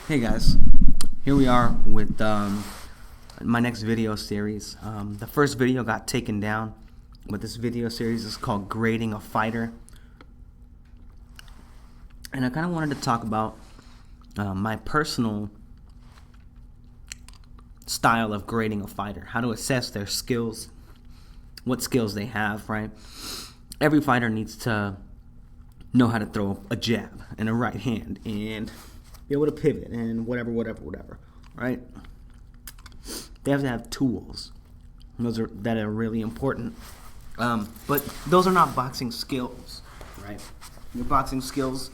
Hey guys, here we are with my next video series. The first video got taken down, but this video series is called Grading a Fighter. And I kind of wanted to talk about my personal style of grading a fighter, how to assess their skills, what skills they have, right? Every fighter needs to know how to throw a jab and a right hand and be able to pivot and whatever, right? They have to have tools. That are really important. But those are not boxing skills, right? Your boxing skills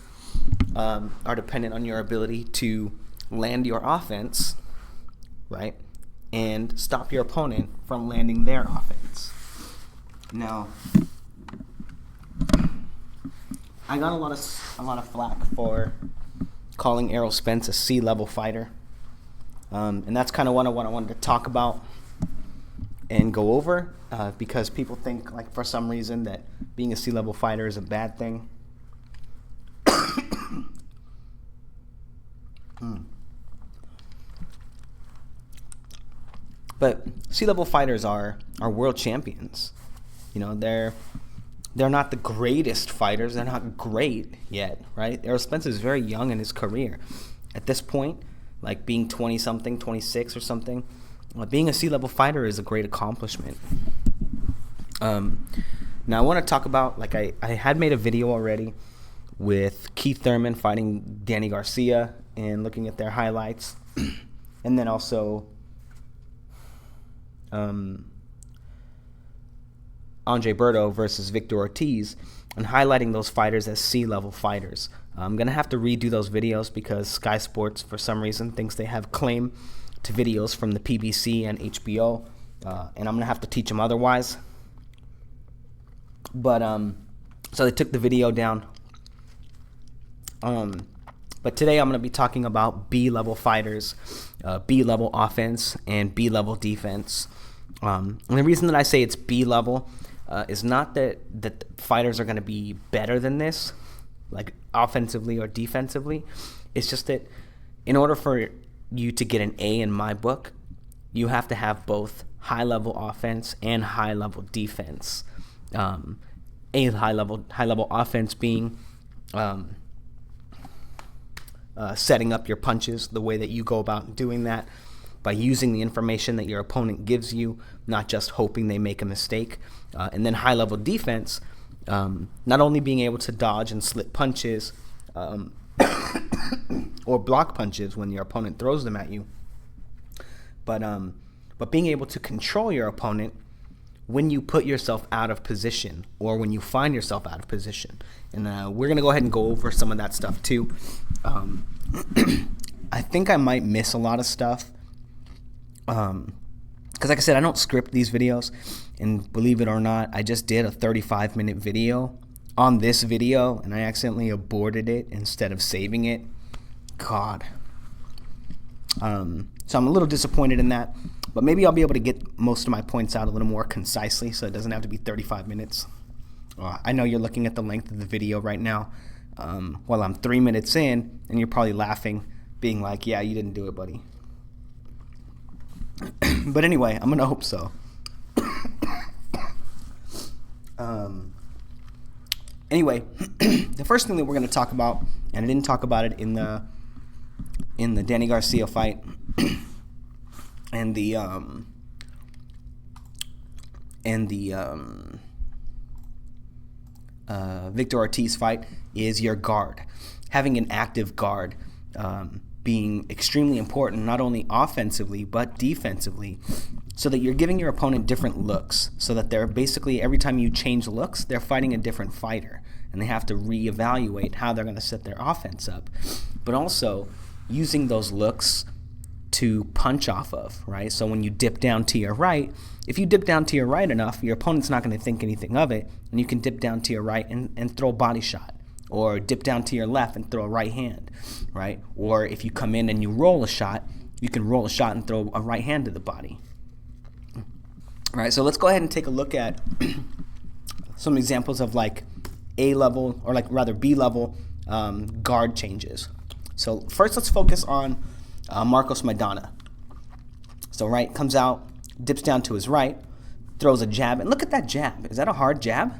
are dependent on your ability to land your offense, right? And stop your opponent from landing their offense. Now, I got a lot of flack for calling Errol Spence a C-level fighter, and that's kind of what I wanted to talk about and go over, because people think, like, for some reason that being a C-level fighter is a bad thing. But C-level fighters are world champions. You know, they're not the greatest fighters. They're not great yet, right? Errol Spence is very young in his career. At this point, like being 20-something, 26 or something, being a C-level fighter is a great accomplishment. Now I want to talk about, like, I had made a video already with Keith Thurman fighting Danny Garcia and looking at their highlights. And then also Andre Berto versus Victor Ortiz, and highlighting those fighters as C-level fighters. I'm going to have to redo those videos because Sky Sports, for some reason, thinks they have claim to videos from the PBC and HBO, and I'm going to have to teach them otherwise. But, so they took the video down. But today I'm going to be talking about B-level fighters, B-level offense, and B-level defense. And the reason that I say it's B-level is not that fighters are going to be better than this, like offensively or defensively. It's just that in order for you to get an A in my book, you have to have both high-level offense and high-level defense. A high-level offense being setting up your punches, the way that you go about doing that, by using the information that your opponent gives you, not just hoping they make a mistake. And then high-level defense, not only being able to dodge and slip punches or block punches when your opponent throws them at you, but being able to control your opponent when you put yourself out of position or when you find yourself out of position. And we're going to go ahead and go over some of that stuff too. I think I might miss a lot of stuff. Because like I said, I don't script these videos, and believe it or not, I just did a 35-minute video on this video, and I accidentally aborted it instead of saving it. God. So I'm a little disappointed in that, but maybe I'll be able to get most of my points out a little more concisely, so it doesn't have to be 35 minutes. I know you're looking at the length of the video right now, while I'm 3 minutes in, and you're probably laughing, being like, yeah, you didn't do it, buddy. But anyway, I'm going to hope so. Anyway, the first thing that we're going to talk about, and I didn't talk about it in the Danny Garcia fight and the Victor Ortiz fight, is your guard. Having an active guard being extremely important, not only offensively but defensively, so that you're giving your opponent different looks, so that they're basically, every time you change looks, they're fighting a different fighter, and they have to reevaluate how they're going to set their offense up. But also using those looks to punch off of, right? So when you dip down to your right, if you dip down to your right enough, your opponent's not going to think anything of it, and you can dip down to your right and throw a body shot. Or dip down to your left and throw a right hand, right? Or if you come in and you roll a shot, you can roll a shot and throw a right hand to the body. All right, so let's go ahead and take a look at some examples of like A-level, or like rather B-level guard changes. So first, let's focus on Marcos Maidana. So right, comes out, dips down to his right, throws a jab, and look at that jab. Is that a hard jab?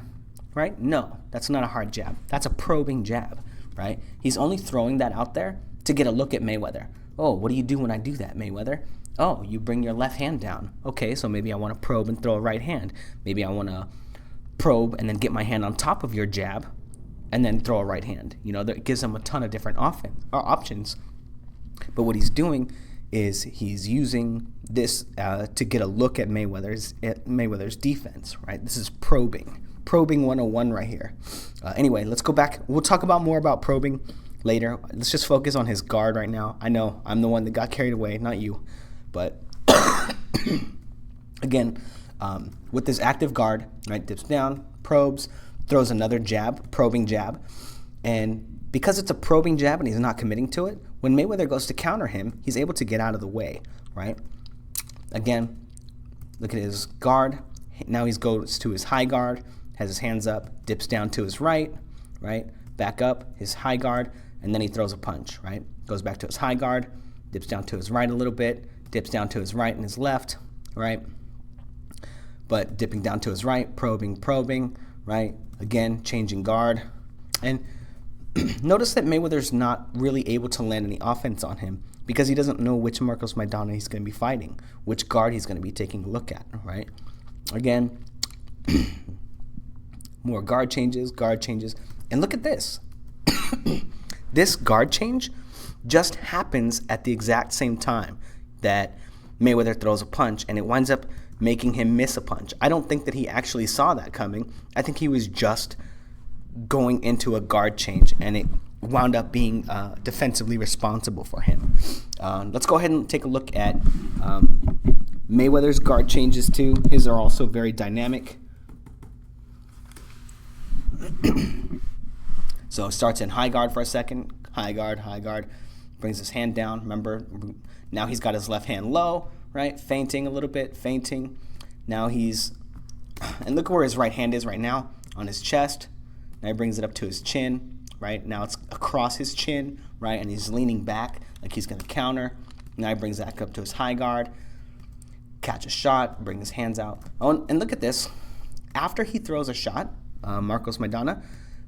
Right? No, that's not a hard jab. That's a probing jab, right? He's only throwing that out there to get a look at Mayweather. Oh, what do you do when I do that, Mayweather? Oh, you bring your left hand down. Okay, so maybe I want to probe and throw a right hand. Maybe I want to probe and then get my hand on top of your jab and then throw a right hand. You know, that gives him a ton of different options. But what he's doing is he's using this to get a look at Mayweather's defense, right? This is probing 101 right here. Anyway, let's go back. We'll talk about more about probing later. Let's just focus on his guard right now. I know I'm the one that got carried away, not you. But again, with this active guard, right, dips down, probes, throws another jab, probing jab. And because it's a probing jab and he's not committing to it, when Mayweather goes to counter him, he's able to get out of the way, right? Again, look at his guard. Now he goes to his high guard, has his hands up, dips down to his right, back up, his high guard, and then he throws a punch, right? Goes back to his high guard, dips down to his right a little bit, dips down to his right and his left, right? But dipping down to his right, probing, right? Again, changing guard. And notice that Mayweather's not really able to land any offense on him because he doesn't know which Marcos Maidana he's going to be fighting, which guard he's going to be taking a look at, right? Again, more guard changes. And look at this. This guard change just happens at the exact same time that Mayweather throws a punch, and it winds up making him miss a punch. I don't think that he actually saw that coming. I think he was just going into a guard change, and it wound up being defensively responsible for him. Let's go ahead and take a look at Mayweather's guard changes too. His are also very dynamic. So it starts in high guard for a second. High guard. Brings his hand down. Remember, now he's got his left hand low, right? Feinting a little bit, Now and look where his right hand is right now, on his chest. Now he brings it up to his chin, right? Now it's across his chin, right? And he's leaning back like he's going to counter. Now he brings that up to his high guard. Catch a shot, bring his hands out. Oh, and look at this. After he throws a shot, Marcos Maidana,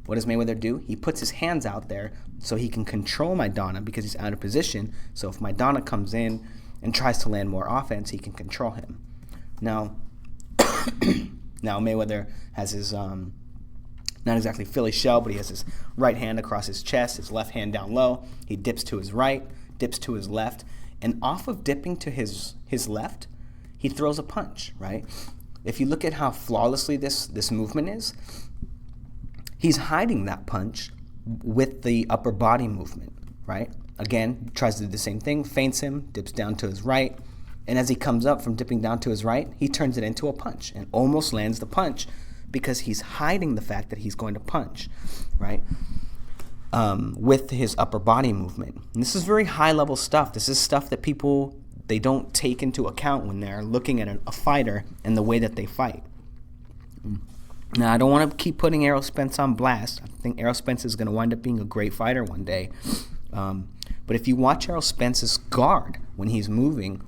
what does Mayweather do? He puts his hands out there so he can control Maidana because he's out of position. So if Maidana comes in and tries to land more offense, he can control him. Now, Mayweather has his, not exactly Philly shell, but he has his right hand across his chest, his left hand down low. He dips to his right, dips to his left. And off of dipping to his left, he throws a punch, right? If you look at how flawlessly this movement is, he's hiding that punch with the upper body movement, right? Again, tries to do the same thing, feints him, dips down to his right, and as he comes up from dipping down to his right, he turns it into a punch and almost lands the punch because he's hiding the fact that he's going to punch, right? With his upper body movement. And this is very high-level stuff. This is stuff that people, they don't take into account when they're looking at a fighter and the way that they fight. Now, I don't want to keep putting Errol Spence on blast. I think Errol Spence is going to wind up being a great fighter one day. But if you watch Errol Spence's guard when he's moving,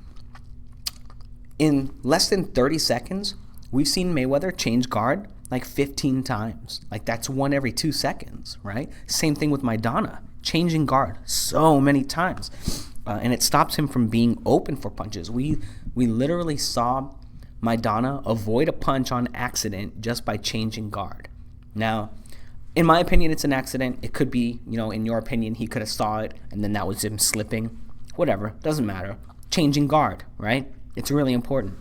in less than 30 seconds, we've seen Mayweather change guard like 15 times. Like that's 1 every 2 seconds, right? Same thing with Maidana, changing guard so many times. And it stops him from being open for punches. We literally saw Maidana avoid a punch on accident just by changing guard. Now, in my opinion, it's an accident. It could be, in your opinion, he could have saw it and then that was him slipping. Whatever, doesn't matter. Changing guard, right? It's really important.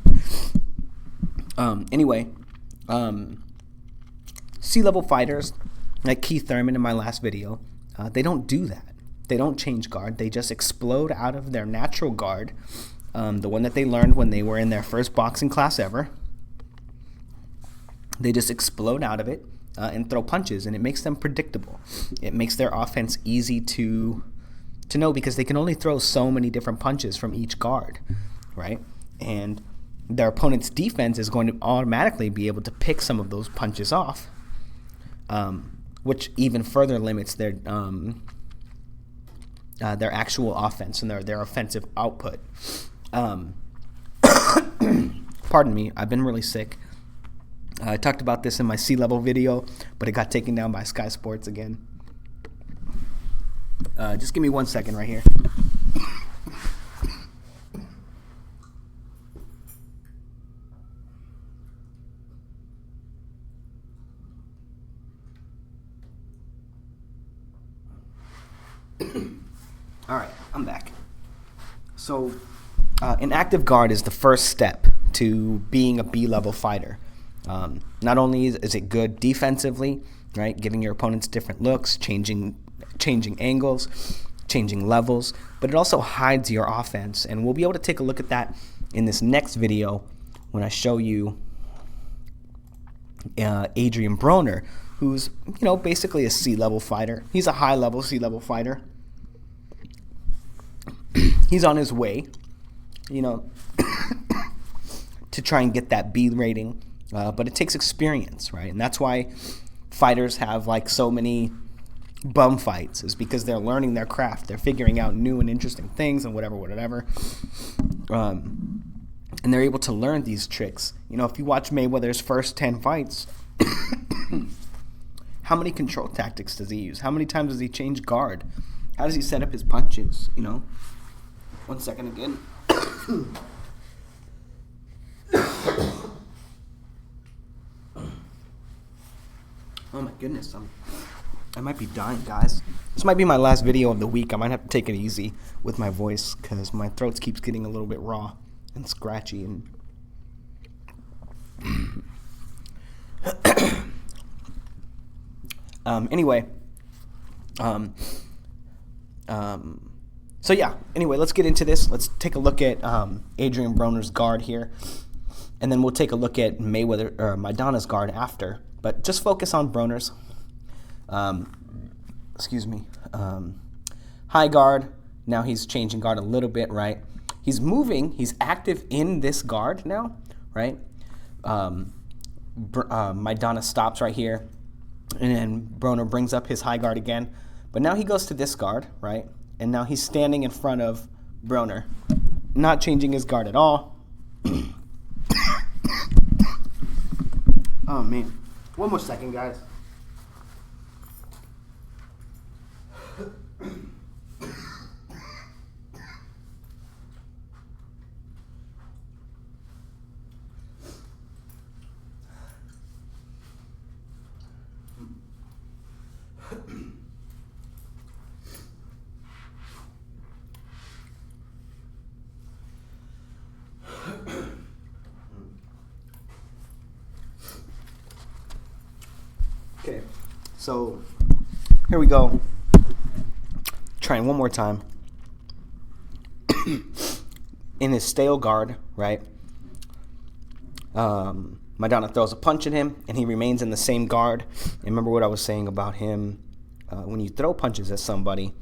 Anyway, C-level fighters like Keith Thurman in my last video, they don't do that. They don't change guard. They just explode out of their natural guard, the one that they learned when they were in their first boxing class ever. They just explode out of it and throw punches, and it makes them predictable. It makes their offense easy to know because they can only throw so many different punches from each guard, right? And their opponent's defense is going to automatically be able to pick some of those punches off, which even further limits their their actual offense and their offensive output. Pardon me, I've been really sick. I talked about this in my sea level video, but it got taken down by Sky Sports again. Just give me 1 second right here. All right, I'm back. So, an active guard is the first step to being a B-level fighter. Not only is it good defensively, right, giving your opponents different looks, changing angles, changing levels, but it also hides your offense. And we'll be able to take a look at that in this next video when I show you Adrian Broner, who's, basically a C-level fighter. He's a high-level C-level fighter. He's on his way, to try and get that B rating, but it takes experience, right? And that's why fighters have so many bum fights, is because they're learning their craft. They're figuring out new and interesting things and whatever. And they're able to learn these tricks. If you watch Mayweather's first 10 fights, how many control tactics does he use? How many times does he change guard? How does he set up his punches, 1 second again. Oh my goodness, I might be dying, guys. This might be my last video of the week. I might have to take it easy with my voice because my throat keeps getting a little bit raw and scratchy. Anyway, let's get into this. Let's take a look at Adrian Broner's guard here, and then we'll take a look at Maidana's guard after. But just focus on Broner's. High guard. Now he's changing guard a little bit, right? He's moving. He's active in this guard now, right? Maidana stops right here, and then Broner brings up his high guard again. But now he goes to this guard, right? And now he's standing in front of Broner, not changing his guard at all. Oh, man. 1 more second, guys. Okay, so here we go. Trying one more time. In his stale guard, right? Maidana throws a punch at him, and he remains in the same guard. And remember what I was saying about him. When you throw punches at somebody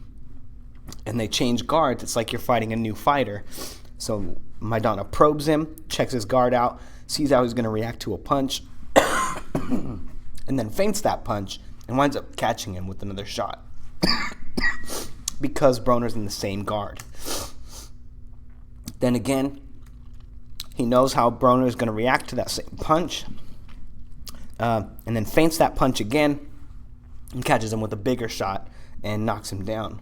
and they change guards, it's like you're fighting a new fighter. So Maidana probes him, checks his guard out, sees how he's going to react to a punch, and then feints that punch and winds up catching him with another shot because Broner's in the same guard. Then again, he knows how Broner is going to react to that same punch, and then feints that punch again and catches him with a bigger shot and knocks him down.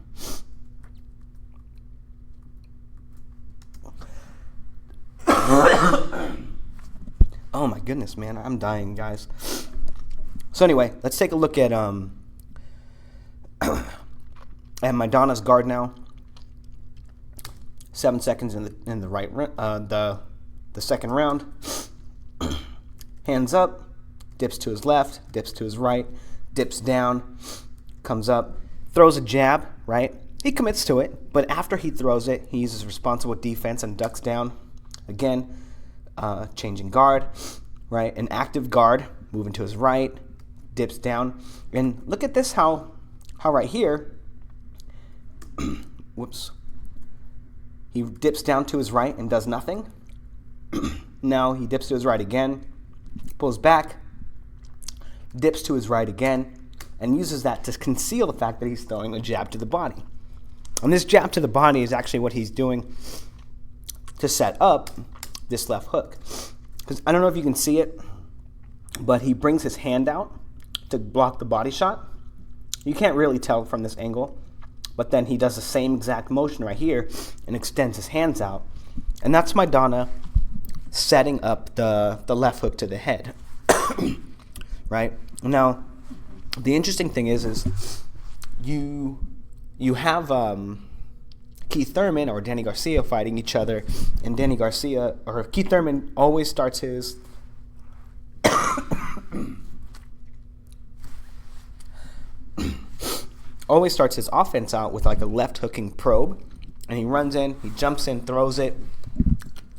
Oh my goodness, man, I'm dying, guys. So anyway, let's take a look at Maidana's guard now. 7 seconds in the right the second round. Hands up, dips to his left, dips to his right, dips down, comes up, throws a jab, right? He commits to it, but after he throws it, he uses responsible defense and ducks down. Again, changing guard, right? An active guard, moving to his right, dips down. And look at this, how right here, whoops, he dips down to his right and does nothing. Now he dips to his right again, pulls back, dips to his right again, and uses that to conceal the fact that he's throwing a jab to the body. And this jab to the body is actually what he's doing to set up this left hook. Because I don't know if you can see it, but he brings his hand out to block the body shot. You can't really tell from this angle, but then he does the same exact motion right here and extends his hands out. And that's Maidana setting up the left hook to the head. Right? Now, the interesting thing is you have Keith Thurman or Danny Garcia fighting each other, and Keith Thurman always starts his offense out with like a left hooking probe, and he runs in, he jumps in, throws it,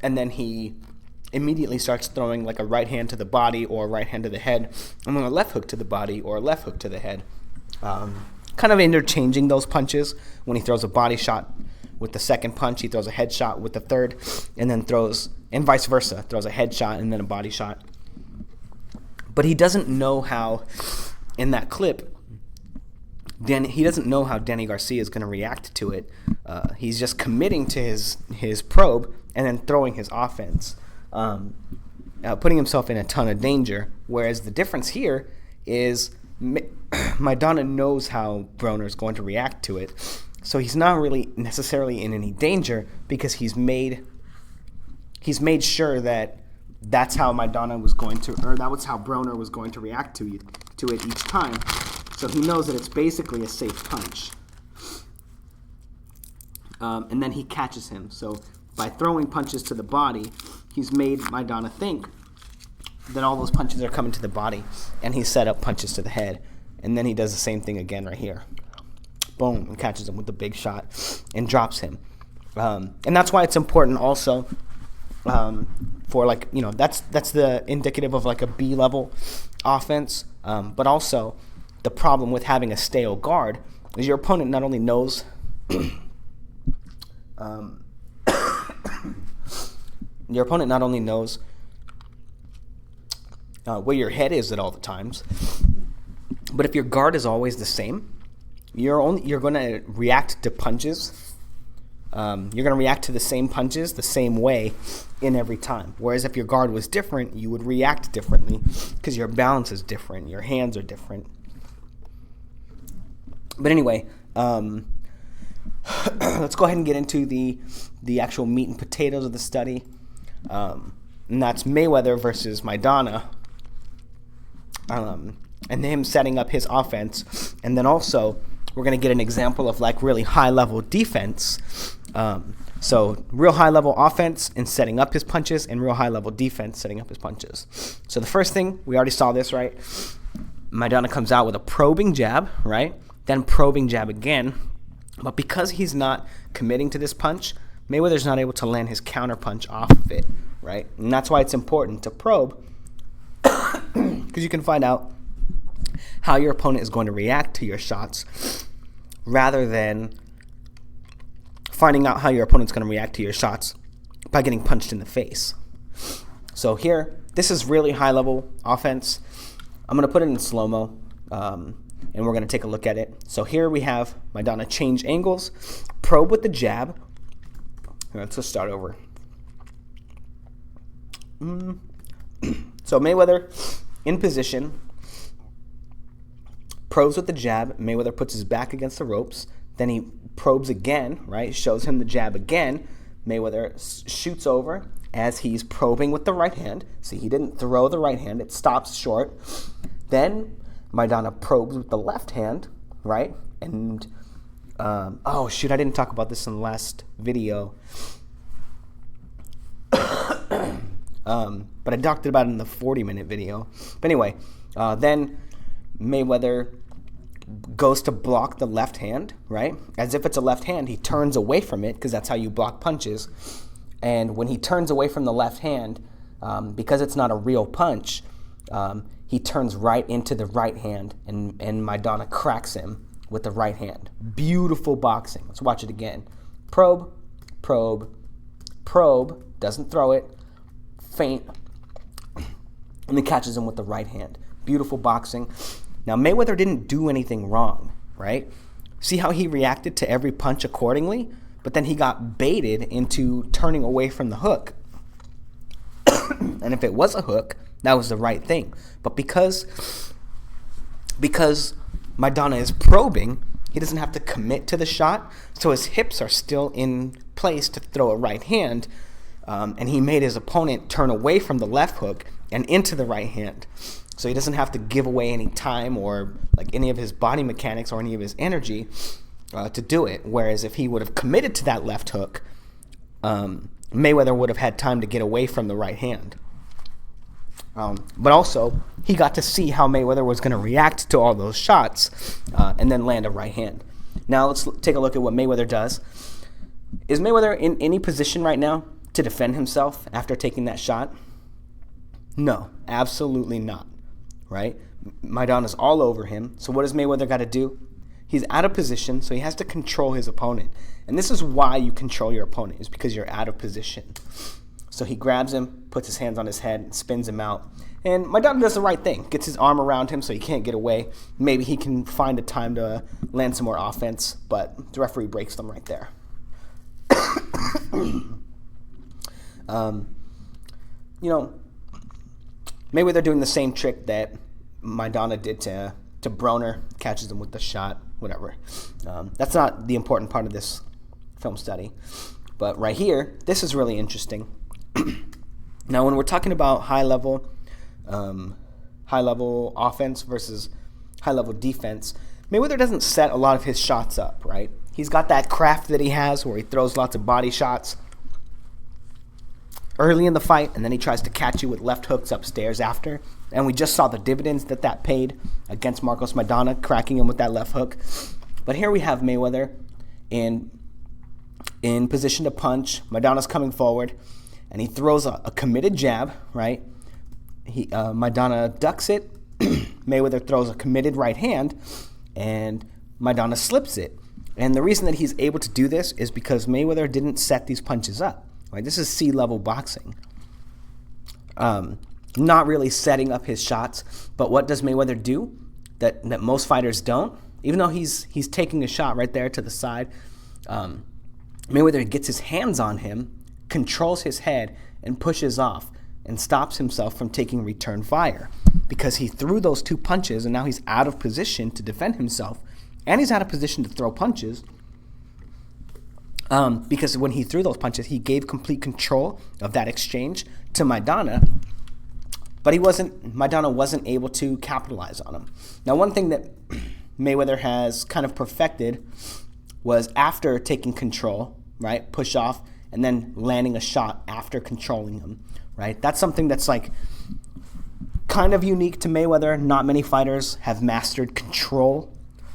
and then he immediately starts throwing like a right hand to the body or a right hand to the head, and then a left hook to the body or a left hook to the head. Kind of interchanging those punches. When he throws a body shot with the second punch, he throws a head shot with the third, and then and vice versa, throws a head shot and then a body shot. But he doesn't know how, in that clip, he doesn't know how Danny Garcia is going to react to it. He's just committing to his probe and then throwing his offense, putting himself in a ton of danger. Whereas the difference here is Maidana knows how Broner is going to react to it, so he's not really necessarily in any danger because he's made sure that that's how Maidana was going to, or that was how Broner was going to react to it each time. So he knows that it's basically a safe punch. And then he catches him. So by throwing punches to the body, he's made Maidana think that all those punches are coming to the body, and he set up punches to the head. And then he does the same thing again right here. Boom, and catches him with the big shot and drops him. And that's why it's important also for, like, you know, that's the indicative of like a B-level offense. But also the problem with having a stale guard is your opponent not only knows where your head is at all the times, but if your guard is always the same, you're going to react to punches. You're going to react to the same punches the same way in every time. Whereas if your guard was different, you would react differently because your balance is different, your hands are different. But anyway, let's go ahead and get into the actual meat and potatoes of the study. And that's Mayweather versus Maidana. And him setting up his offense. And then also, we're going to get an example of like really high-level defense. So real high-level offense and setting up his punches, and real high-level defense setting up his punches. So the first thing, we already saw this, right? Maidana comes out with a probing jab, right? Then probing jab again. But because he's not committing to this punch, Mayweather's not able to land his counter punch off of it, right? And that's why it's important to probe, because you can find out how your opponent is going to react to your shots rather than finding out how your opponent's going to react to your shots by getting punched in the face. So here, this is really high-level offense. I'm going to put it in slow-mo, and we're going to take a look at it. So here we have Maidana change angles, probe with the jab. Let's just start over. So Mayweather in position, probes with the jab. Mayweather puts his back against the ropes. Then he probes again, right? Shows him the jab again. Mayweather shoots over as he's probing with the right hand. See, he didn't throw the right hand. It stops short. Then Maidana probes with the left hand, right? And, oh, shoot, I didn't talk about this in the last video. But I talked about it in the 40-minute video. But anyway, then Mayweather goes to block the left hand, right? As if it's a left hand, he turns away from it because that's how you block punches. And when he turns away from the left hand, because it's not a real punch, he turns right into the right hand, and Maidana cracks him with the right hand. Beautiful boxing. Let's watch it again. Probe, probe, probe, doesn't throw it, feint, and then catches him with the right hand. Beautiful boxing. Now, Mayweather didn't do anything wrong, right? See how he reacted to every punch accordingly? But then he got baited into turning away from the hook. And if it was a hook, that was the right thing. But because Maidana is probing, he doesn't have to commit to the shot, so his hips are still in place to throw a right hand, and he made his opponent turn away from the left hook and into the right hand. So he doesn't have to give away any time or like any of his body mechanics or any of his energy to do it. Whereas if he would have committed to that left hook, Mayweather would have had time to get away from the right hand. But also, he got to see how Mayweather was going to react to all those shots and then land a right hand. Now let's take a look at what Mayweather does. Is Mayweather in any position right now to defend himself after taking that shot? No, absolutely not, right? Maidana's all over him. So what does Mayweather got to do? He's out of position, so he has to control his opponent. And this is why you control your opponent, is because you're out of position. So he grabs him, puts his hands on his head, and spins him out. And Maidana does the right thing, gets his arm around him so he can't get away. Maybe he can find a time to land some more offense, but the referee breaks them right there. Mayweather doing the same trick that Maidana did to Broner, catches him with the shot, whatever. That's not the important part of this film study. But right here, this is really interesting. Now, when we're talking about high-level offense versus high-level defense, Mayweather doesn't set a lot of his shots up, right? He's got that craft that he has where he throws lots of body shots early in the fight, and then he tries to catch you with left hooks upstairs after. And we just saw the dividends that paid against Marcos Maidana, cracking him with that left hook. But here we have Mayweather in position to punch. Maidana's coming forward, and he throws a committed jab, right? Maidana ducks it. Mayweather throws a committed right hand, and Maidana slips it. And the reason that he's able to do this is because Mayweather didn't set these punches up. Right? This is C-level boxing. Not really setting up his shots, but what does Mayweather do that most fighters don't? Even though he's taking a shot right there to the side, Mayweather gets his hands on him, controls his head, and pushes off and stops himself from taking return fire because he threw those two punches and now he's out of position to defend himself and he's out of position to throw punches. Because when he threw those punches, he gave complete control of that exchange to Maidana, but Maidana wasn't able to capitalize on him. Now, one thing that Mayweather has kind of perfected was after taking control, right, push off, and then landing a shot after controlling him, right? That's something that's like kind of unique to Mayweather. Not many fighters have mastered control,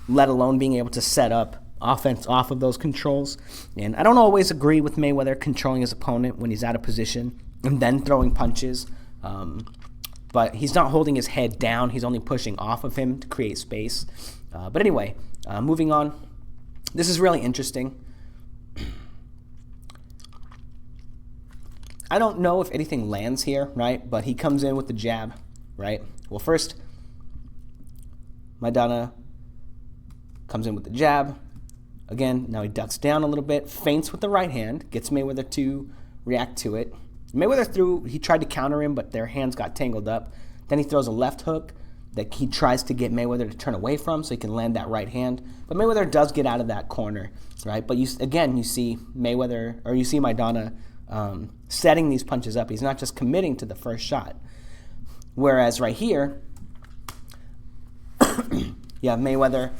let alone being able to set up offense off of those controls. And I don't always agree with Mayweather controlling his opponent when he's out of position and then throwing punches. But he's not holding his head down. He's only pushing off of him to create space. But anyway, moving on. This is really interesting. I don't know if anything lands here, right? But he comes in with the jab, right? Well, first, Maidana comes in with the jab. Again, now he ducks down a little bit, feints with the right hand, gets Mayweather to react to it. He tried to counter him, but their hands got tangled up. Then he throws a left hook that he tries to get Mayweather to turn away from so he can land that right hand. But Mayweather does get out of that corner, right? But you see Maidana setting these punches up. He's not just committing to the first shot. Whereas right here, you have Mayweather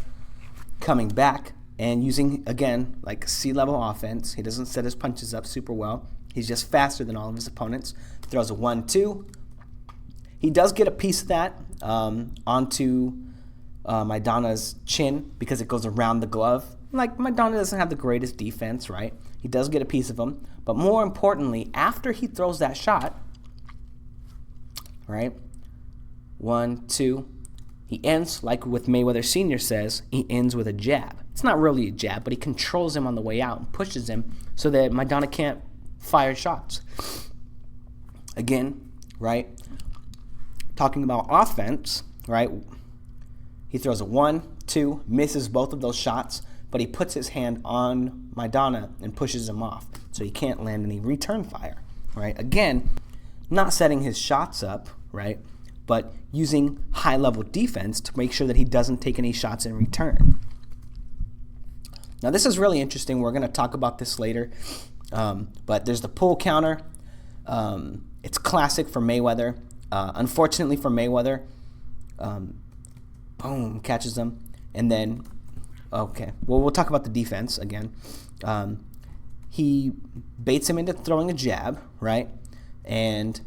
coming back and using, again, like C-level offense. He doesn't set his punches up super well. He's just faster than all of his opponents. Throws a 1-2. He does get a piece of that onto Maidana's chin because it goes around the glove. Like, Maidana doesn't have the greatest defense, right? He does get a piece of him. But more importantly, after he throws that shot, right, 1-2, he ends, like with Mayweather Sr. says, he ends with a jab. It's not really a jab, but he controls him on the way out and pushes him so that Maidana can't fire shots. Again, right, talking about offense, right, he throws a 1-2, misses both of those shots, but he puts his hand on Maidana and pushes him off, so he can't land any return fire, right? Again, not setting his shots up, right, but using high-level defense to make sure that he doesn't take any shots in return. Now, this is really interesting. We're going to talk about this later, but there's the pull counter. It's classic for Mayweather. Unfortunately for Mayweather, boom, catches him. And then, okay, well, we'll talk about the defense again. He baits him into throwing a jab, right? And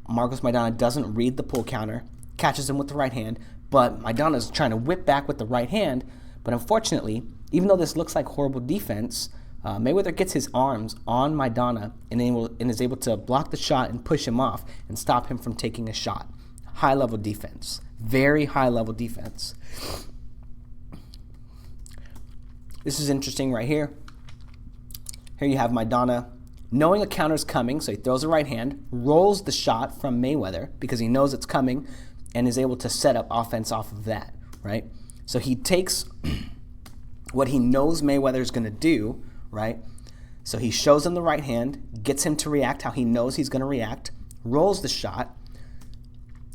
Marcos Maidana doesn't read the pull counter, catches him with the right hand, but Maidana's trying to whip back with the right hand. But unfortunately, even though this looks like horrible defense, Mayweather gets his arms on Maidana and is able to block the shot and push him off and stop him from taking a shot. High-level defense. Very high-level defense. This is interesting right here. Here you have Maidana knowing a counter's coming, so he throws a right hand, rolls the shot from Mayweather because he knows it's coming, and is able to set up offense off of that, right? So he takes what he knows Mayweather's going to do, right? So he shows him the right hand, gets him to react how he knows he's going to react, rolls the shot,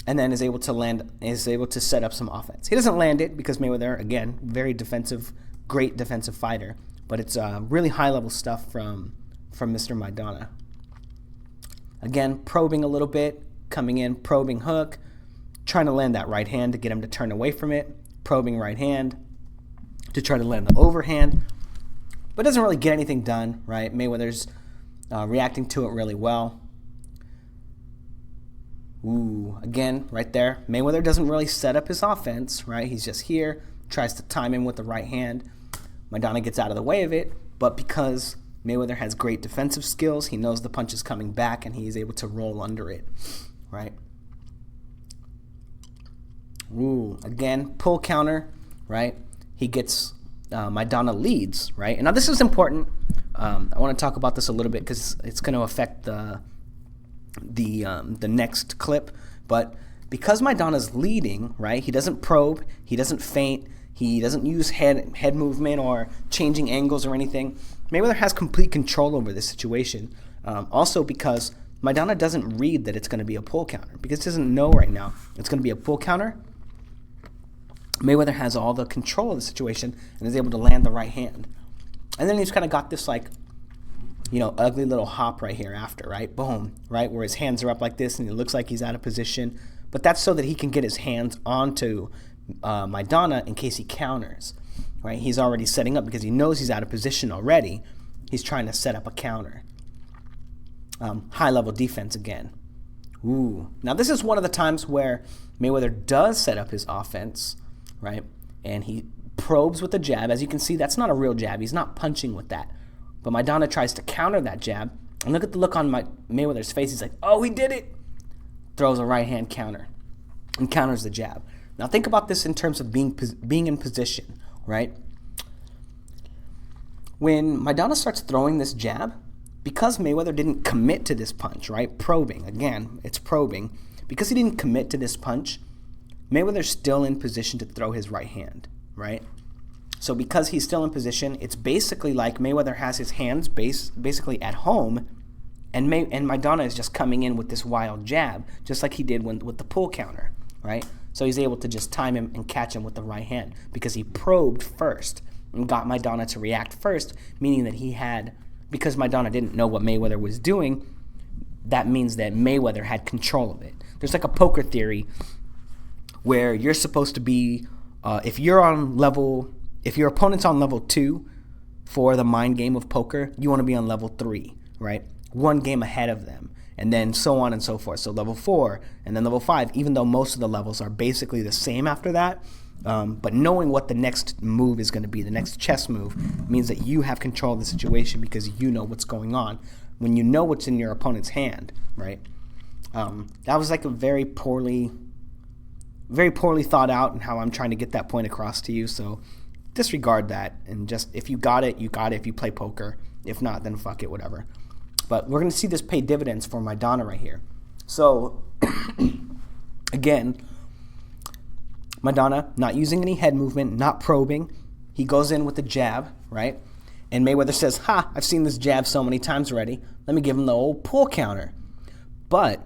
and then is able to set up some offense. He doesn't land it because Mayweather, again, very defensive, great defensive fighter, but it's really high-level stuff from Mr. Maidana. Again, probing a little bit, coming in, probing hook, trying to land that right hand to get him to turn away from it, probing right hand to try to land the overhand, but doesn't really get anything done, right? Mayweather's reacting to it really well. Ooh, again, right there, Mayweather doesn't really set up his offense, right? He's just here, tries to time him with the right hand. Maidana gets out of the way of it, but because Mayweather has great defensive skills, he knows the punch is coming back, and he's able to roll under it, right? Ooh, again, pull counter, right? He gets Maidana leads, right? And now this is important. I want to talk about this a little bit because it's going to affect the next clip. But because Maidana's leading, right? He doesn't probe, he doesn't feint, he doesn't use head movement or changing angles or anything. Mayweather has complete control over this situation. Also because Maidana doesn't read that it's going to be a pull counter because he doesn't know right now it's going to be a pull counter. Mayweather has all the control of the situation and is able to land the right hand. And then he's kind of got this ugly little hop right here after, right? Boom, right? Where his hands are up like this and it looks like he's out of position. But that's so that he can get his hands onto Maidana in case he counters, right? He's already setting up because he knows he's out of position already. He's trying to set up a counter. High-level defense again. Ooh. Now, this is one of the times where Mayweather does set up his offense, right? And he probes with a jab. As you can see, that's not a real jab. He's not punching with that. But Maidana tries to counter that jab. And look at the look on Mayweather's face. He's like, oh, he did it. Throws a right hand counter and counters the jab. Now think about this in terms of being in position, right? When Maidana starts throwing this jab, because Mayweather didn't commit to this punch, right? Probing, again, it's probing. Because he didn't commit to this punch, Mayweather's still in position to throw his right hand, right? So because he's still in position, it's basically like Mayweather has his hands basically at home, and Maidana is just coming in with this wild jab, just like he did with the pull counter, right? So he's able to just time him and catch him with the right hand because he probed first and got Maidana to react first, meaning that because Maidana didn't know what Mayweather was doing, that means that Mayweather had control of it. There's like a poker theory where you're supposed to be, if your opponent's on level 2 for the mind game of poker, you want to be on level 3, right? One game ahead of them, and then so on and so forth. So level 4, and then level 5, even though most of the levels are basically the same after that, but knowing what the next move is going to be, the next chess move, means that you have control of the situation because you know what's going on. When you know what's in your opponent's hand, right? That was like a very poorly thought out, and how I'm trying to get that point across to you. So disregard that, and just, if you got it, you got it. If you play poker, if not, then fuck it, whatever. But we're going to see this pay dividends for Maidana right here. So again, Maidana not using any head movement, not probing, He goes in with the jab, right? And Mayweather says, ha, I've seen this jab so many times already. Let me give him the old pull counter. But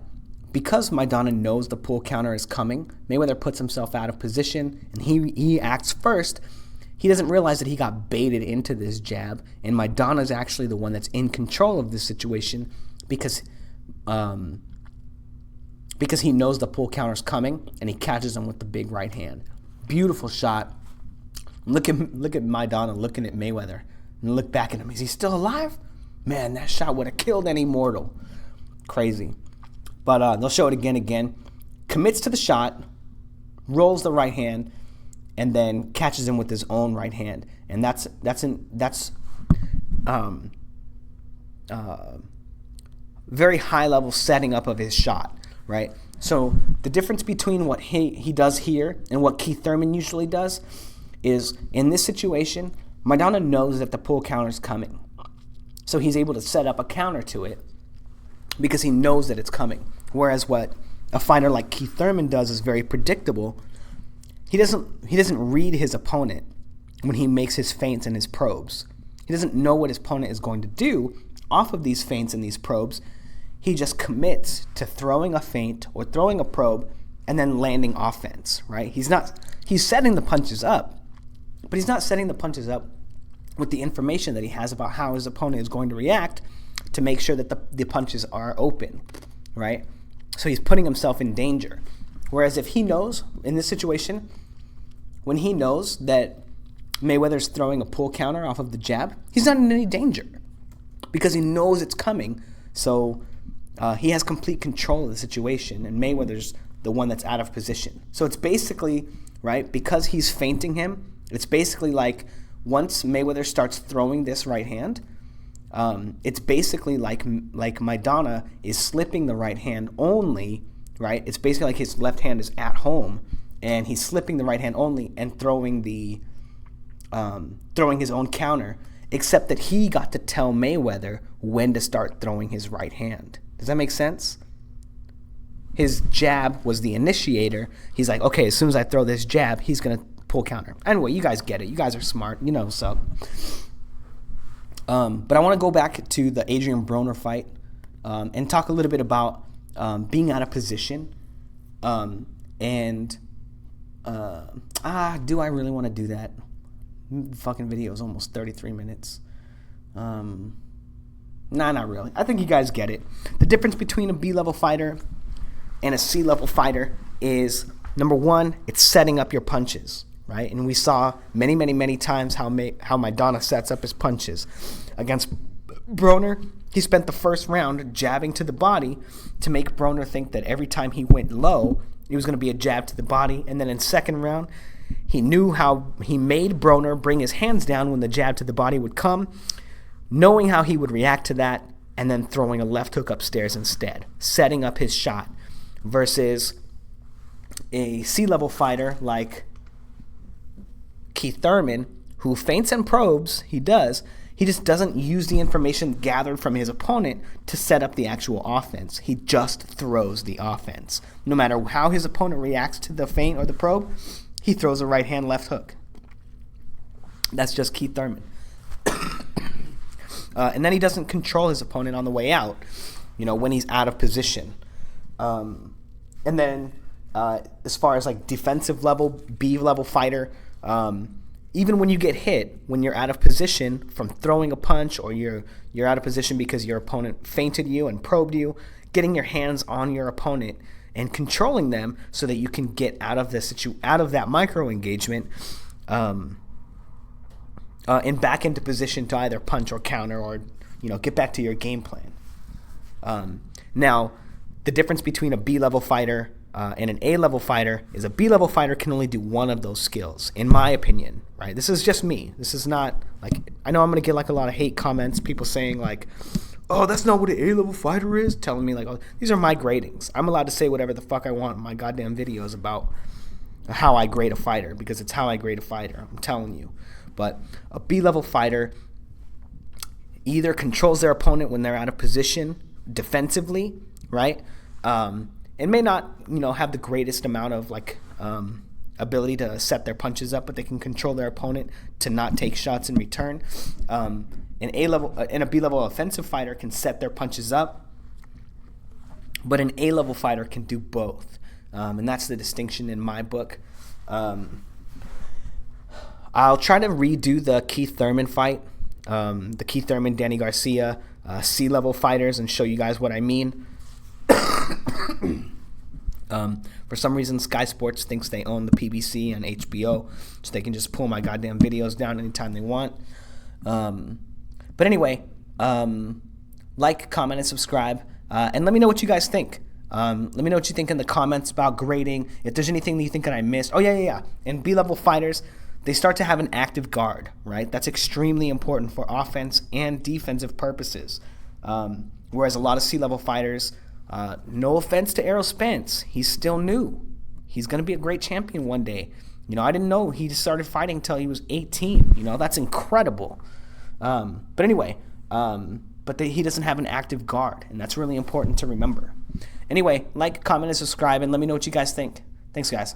because Maidana knows the pull counter is coming, Mayweather puts himself out of position, and he acts first. He doesn't realize that he got baited into this jab, and Maidana is actually the one that's in control of this situation because he knows the pull counter's coming, and he catches him with the big right hand. Beautiful shot. Look at Maidana looking at Mayweather, and look back at him. Is he still alive? Man, that shot would have killed any mortal. Crazy. But they'll show it again. Commits to the shot, rolls the right hand, and then catches him with his own right hand, and that's very high level setting up of his shot, right? So the difference between what he does here and what Keith Thurman usually does is, in this situation, Maidana knows that the pull counter is coming, so he's able to set up a counter to it because he knows that it's coming. Whereas what a fighter like Keith Thurman does is very predictable. He doesn't read his opponent when he makes his feints and his probes. He doesn't know what his opponent is going to do off of these feints and these probes. He just commits to throwing a feint or throwing a probe and then landing offense, right? He's setting the punches up, but he's not setting the punches up with the information that he has about how his opponent is going to react to make sure that the punches are open, right? So he's putting himself in danger. Whereas if he knows, in this situation, when he knows that Mayweather's throwing a pull counter off of the jab, he's not in any danger because he knows it's coming. So he has complete control of the situation, and Mayweather's the one that's out of position. So it's basically, right, because he's feinting him, it's basically like once Mayweather starts throwing this right hand, it's basically like Maidana is slipping the right hand only, right? It's basically like his left hand is at home, and he's slipping the right hand only and throwing his own counter, except that he got to tell Mayweather when to start throwing his right hand. Does that make sense? His jab was the initiator. He's like, okay, as soon as I throw this jab, he's going to pull counter. Anyway, you guys get it. You guys are smart, so. But I want to go back to the Adrian Broner fight and talk a little bit about being out of position. Do I really want to do that? The fucking video is almost 33 minutes. Nah, not really. I think you guys get it. The difference between a B-level fighter and a C-level fighter is, number one, it's setting up your punches, right? And we saw many, many, many times how Maidana sets up his punches. Against Broner, he spent the first round jabbing to the body to make Broner think that every time he went low, it was going to be a jab to the body. And then in second round, he knew how he made Broner bring his hands down when the jab to the body would come, knowing how he would react to that, and then throwing a left hook upstairs instead, setting up his shot, versus a C-level fighter like Keith Thurman, who feints and probes. He just doesn't use the information gathered from his opponent to set up the actual offense. He just throws the offense. No matter how his opponent reacts to the feint or the probe, he throws a right hand left hook. That's just Keith Thurman. And then he doesn't control his opponent on the way out, when he's out of position. And then as far as like defensive level, B-level fighter, even when you get hit, when you're out of position from throwing a punch, or you're out of position because your opponent feinted you and probed you, getting your hands on your opponent and controlling them so that you can get out of that micro engagement, and back into position to either punch or counter, or get back to your game plan. Now, the difference between a B-level fighter and an A-level fighter is a B-level fighter can only do one of those skills, in my opinion, right? This is just me. This is not, I know I'm going to get a lot of hate comments, people saying oh, that's not what an A-level fighter is, telling me oh, these are my gradings. I'm allowed to say whatever the fuck I want in my goddamn videos about how I grade a fighter, because it's how I grade a fighter, I'm telling you. But a B-level fighter either controls their opponent when they're out of position defensively, right? It may not, have the greatest amount of ability to set their punches up, but they can control their opponent to not take shots in return. An a B-level offensive fighter can set their punches up, but an A-level fighter can do both. And that's the distinction in my book. I'll try to redo the Keith Thurman fight, the Keith Thurman, Danny Garcia, C-level fighters, and show you guys what I mean. For some reason, Sky Sports thinks they own the PBC and HBO, so they can just pull my goddamn videos down anytime they want. But anyway, like, comment, and subscribe, and let me know what you guys think. Let me know what you think in the comments about grading. If there's anything that you think that I missed. Oh, yeah. And B-level fighters, they start to have an active guard, right? That's extremely important for offense and defensive purposes. Whereas a lot of C-level fighters, no offense to Errol Spence, he's still new. He's going to be a great champion one day. I didn't know he started fighting until he was 18. That's incredible. But anyway, he doesn't have an active guard, and that's really important to remember. Anyway, like, comment, and subscribe, and let me know what you guys think. Thanks, guys.